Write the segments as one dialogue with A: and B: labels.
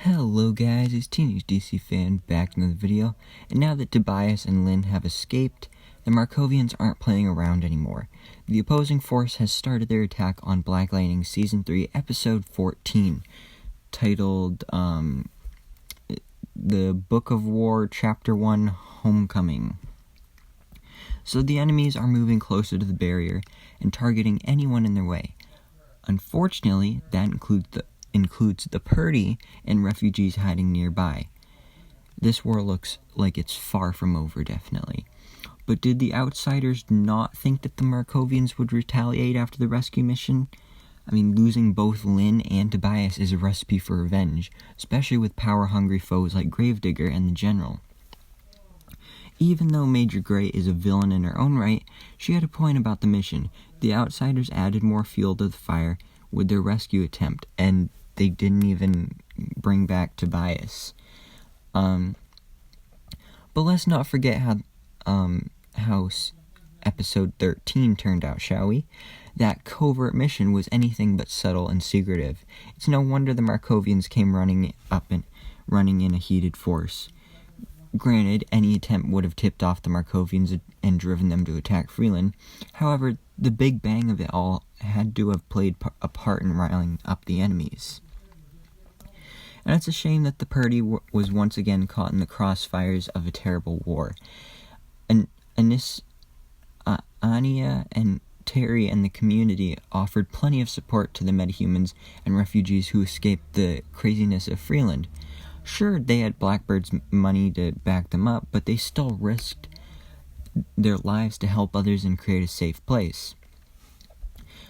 A: Hello guys, it's Teenage DC Fan back in the video, and now that Tobias and Lynn have escaped, the Markovians aren't playing around anymore. The opposing force has started their attack on Black Lightning Season 3, Episode 14, titled, The Book of War, Chapter 1, Homecoming. So the enemies are moving closer to the barrier and targeting anyone in their way. Unfortunately, that includes the Purdy and refugees hiding nearby. This war looks like it's far from over, definitely. But did the outsiders not think that the Markovians would retaliate after the rescue mission? I mean, losing both Lynn and Tobias is a recipe for revenge, especially with power-hungry foes like Gravedigger and the General. Even though Major Gray is a villain in her own right, she had a point about the mission. The outsiders added more fuel to the fire with their rescue attempt, and they didn't even bring back Tobias. But let's not forget how episode 13 turned out, shall we? That covert mission was anything but subtle and secretive. It's no wonder the Markovians came running in a heated force. Granted, any attempt would have tipped off the Markovians and driven them to attack Freeland. However, the big bang of it all had to have played a part in riling up the enemies. And it's a shame that the Purdy was once again caught in the crossfires of a terrible war. Anya and Terry and the community offered plenty of support to the metahumans and refugees who escaped the craziness of Freeland. Sure, they had Blackbird's money to back them up, but they still risked their lives to help others and create a safe place.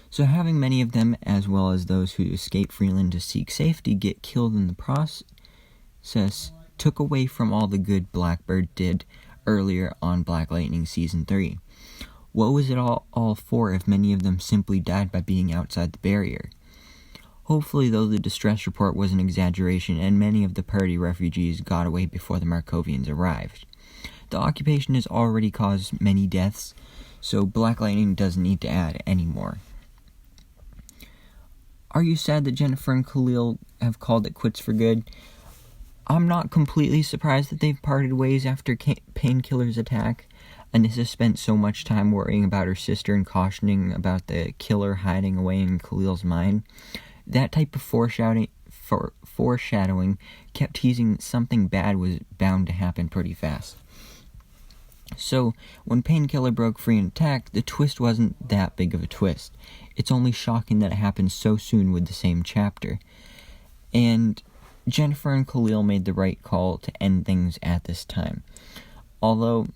A: So having many of them, as well as those who escaped Freeland to seek safety, get killed in the process took away from all the good Blackbird did earlier on Black Lightning Season 3. What was it all for if many of them simply died by being outside the barrier? Hopefully, though, the distress report was an exaggeration and many of the Purdy refugees got away before the Markovians arrived. The occupation has already caused many deaths, so Black Lightning doesn't need to add any more. Are you sad that Jennifer and Khalil have called it quits for good? I'm not completely surprised that they've parted ways after Painkiller's attack. Anissa spent so much time worrying about her sister and cautioning about the killer hiding away in Khalil's mind. That type of foreshadowing kept teasing that something bad was bound to happen pretty fast. So, when Painkiller broke free and attacked, the twist wasn't that big of a twist. It's only shocking that it happened so soon with the same chapter. And Jennifer and Khalil made the right call to end things at this time. Although,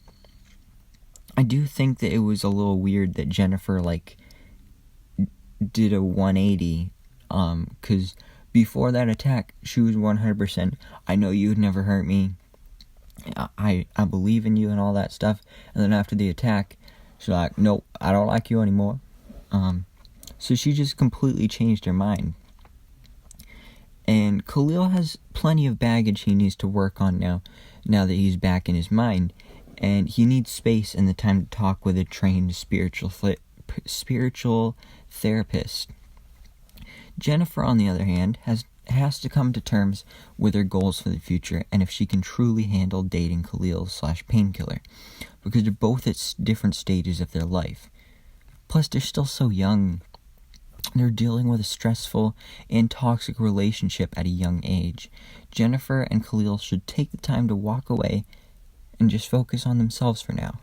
A: I do think that it was a little weird that Jennifer, did a 180, because before that attack, she was 100%, I know you would never hurt me, I believe in you and all that stuff, and then after the attack, she's like, nope, I don't like you anymore. So she just completely changed her mind. And Khalil has plenty of baggage he needs to work on now that he's back in his mind, and he needs space and the time to talk with a trained spiritual therapist. Jennifer, on the other hand, has to come to terms with her goals for the future and if she can truly handle dating Khalil/Painkiller, because they're both at different stages of their life. Plus, they're still so young. They're dealing with a stressful and toxic relationship at a young age. Jennifer and Khalil should take the time to walk away and just focus on themselves for now.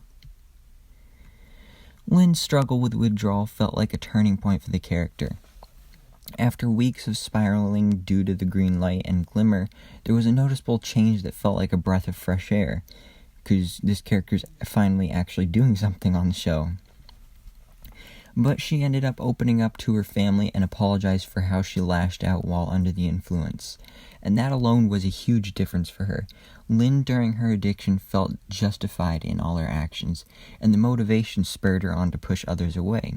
A: Lynn's struggle with withdrawal felt like a turning point for the character. After weeks of spiraling due to the green light and glimmer, there was a noticeable change that felt like a breath of fresh air, because this character's finally actually doing something on the show. But she ended up opening up to her family and apologized for how she lashed out while under the influence. And that alone was a huge difference for her. Lynn, during her addiction, felt justified in all her actions, and the motivation spurred her on to push others away.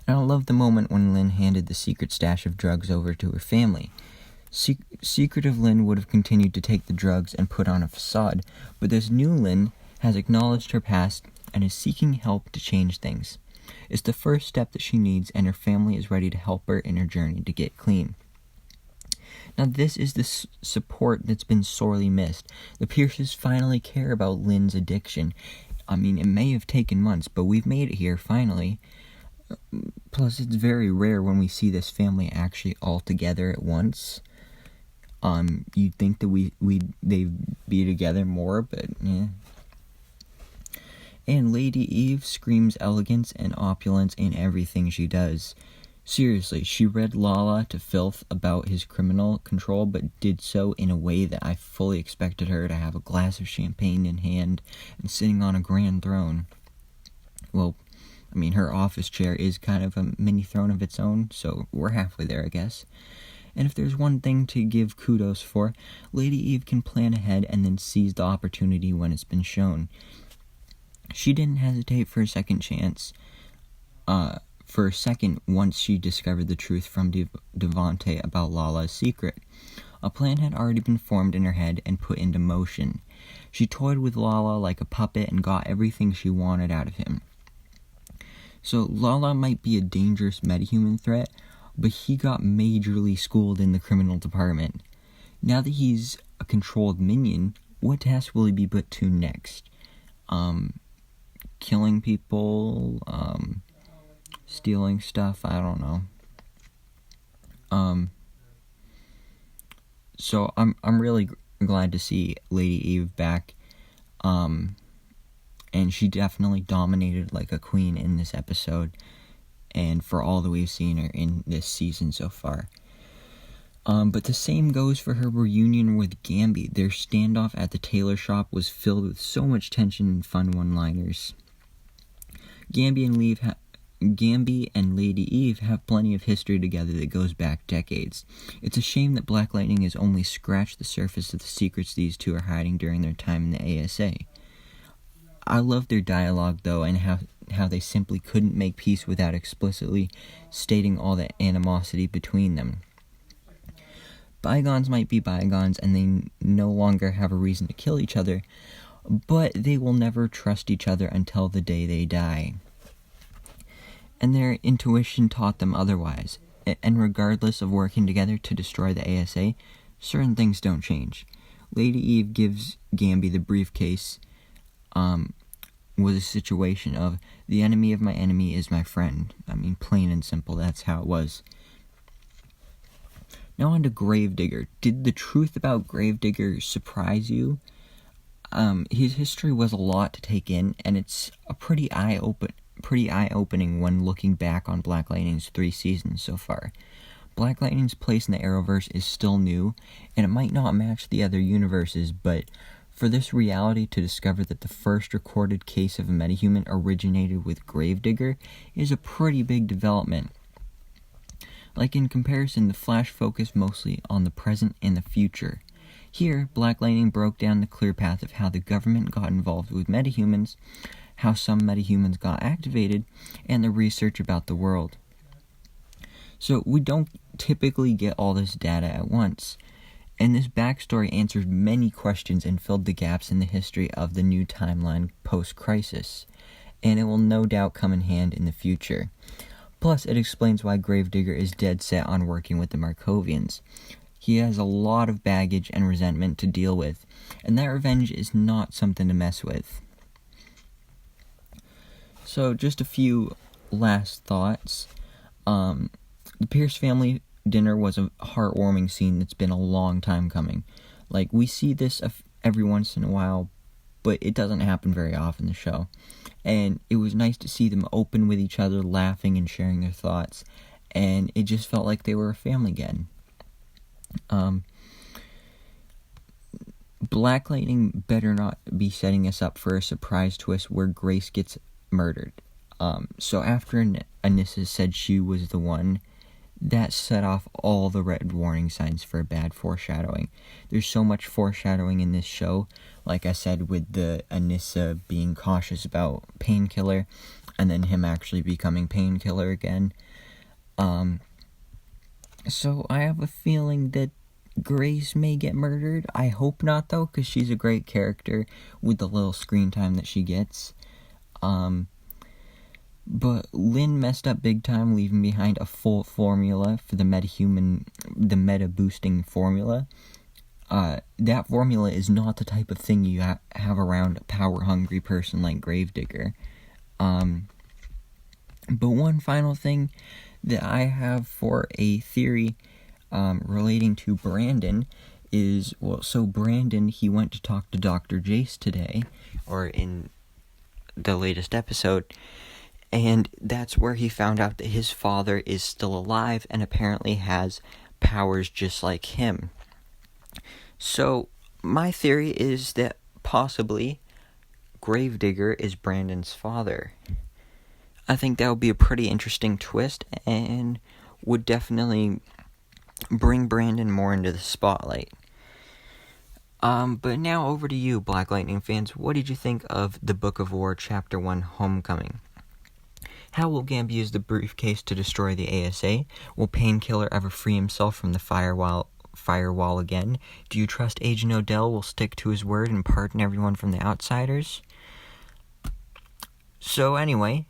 A: And I love the moment when Lynn handed the secret stash of drugs over to her family. Secretive Lynn would have continued to take the drugs and put on a facade, but this new Lynn has acknowledged her past and is seeking help to change things. It's the first step that she needs, and her family is ready to help her in her journey to get clean. Now, this is the support that's been sorely missed. The Pierces finally care about Lynn's addiction. I mean, it may have taken months, but we've made it here, finally. Plus, it's very rare when we see this family actually all together at once. You'd think that they'd be together more, but yeah. And Lady Eve screams elegance and opulence in everything she does. Seriously, she read Lala to filth about his criminal control, but did so in a way that I fully expected her to have a glass of champagne in hand and sitting on a grand throne. Well, I mean, her office chair is kind of a mini throne of its own, so we're halfway there, I guess. And if there's one thing to give kudos for, Lady Eve can plan ahead and then seize the opportunity when it's been shown. She didn't hesitate for a second once she discovered the truth from Devante about Lala's secret. A plan had already been formed in her head and put into motion. She toyed with Lala like a puppet and got everything she wanted out of him. So Lala might be a dangerous metahuman threat, but he got majorly schooled in the criminal department. Now that he's a controlled minion, what task will he be put to next? Killing people, stealing stuff, I don't know. So I'm really glad to see Lady Eve back. And she definitely dominated like a queen in this episode, and for all that we've seen her in this season so far. But the same goes for her reunion with Gambi. Their standoff at the tailor shop was filled with so much tension and fun one-liners. Gambi and Lady Eve have plenty of history together that goes back decades. It's a shame that Black Lightning has only scratched the surface of the secrets these two are hiding during their time in the ASA. I love their dialogue, though, and how they simply couldn't make peace without explicitly stating all the animosity between them. Bygones might be bygones, and they no longer have a reason to kill each other, but they will never trust each other until the day they die. And their intuition taught them otherwise, and regardless of working together to destroy the ASA, certain things don't change. Lady Eve gives Gambi the briefcase, was a situation of, the enemy of my enemy is my friend. I mean, plain and simple, that's how it was. Now on to Gravedigger. Did the truth about Gravedigger surprise you? His history was a lot to take in, and it's a pretty eye-opening when looking back on Black Lightning's 3 seasons so far. Black Lightning's place in the Arrowverse is still new, and it might not match the other universes, but for this reality to discover that the first recorded case of a metahuman originated with Gravedigger is a pretty big development. Like in comparison, the Flash focused mostly on the present and the future. Here, Black Lightning broke down the clear path of how the government got involved with metahumans, how some metahumans got activated, and the research about the world. So we don't typically get all this data at once, and this backstory answered many questions and filled the gaps in the history of the new timeline post-Crisis, and it will no doubt come in hand in the future. Plus, it explains why Gravedigger is dead set on working with the Markovians. He has a lot of baggage and resentment to deal with, and that revenge is not something to mess with. So, just a few last thoughts. The Pierce family dinner was a heartwarming scene that's been a long time coming. Like, we see this every once in a while, but it doesn't happen very often in the show. And it was nice to see them open with each other, laughing and sharing their thoughts, and it just felt like they were a family again. Black Lightning better not be setting us up for a surprise twist where Grace gets murdered. So after Anissa said she was the one, that set off all the red warning signs for bad foreshadowing. There's so much foreshadowing in this show, like I said, with the Anissa being cautious about Painkiller, and then him actually becoming Painkiller again. So I have a feeling that Grace may get murdered. I hope not, though, because she's a great character with the little screen time that she gets. But Lin messed up big time, leaving behind a full formula for the meta boosting formula. That formula is not the type of thing you have around a power-hungry person like Gravedigger. But one final thing that I have for a theory relating to Brandon is, so Brandon, he went to talk to Dr. Jace today, or in the latest episode, and that's where he found out that his father is still alive and apparently has powers just like him. So, my theory is that possibly Gravedigger is Brandon's father. I think that would be a pretty interesting twist and would definitely bring Brandon more into the spotlight. But now over to you, Black Lightning fans. What did you think of the Book of War Chapter 1 Homecoming? How will Gambi use the briefcase to destroy the ASA? Will Painkiller ever free himself from the firewall again? Do you trust Agent Odell will stick to his word and pardon everyone from the outsiders? So anyway,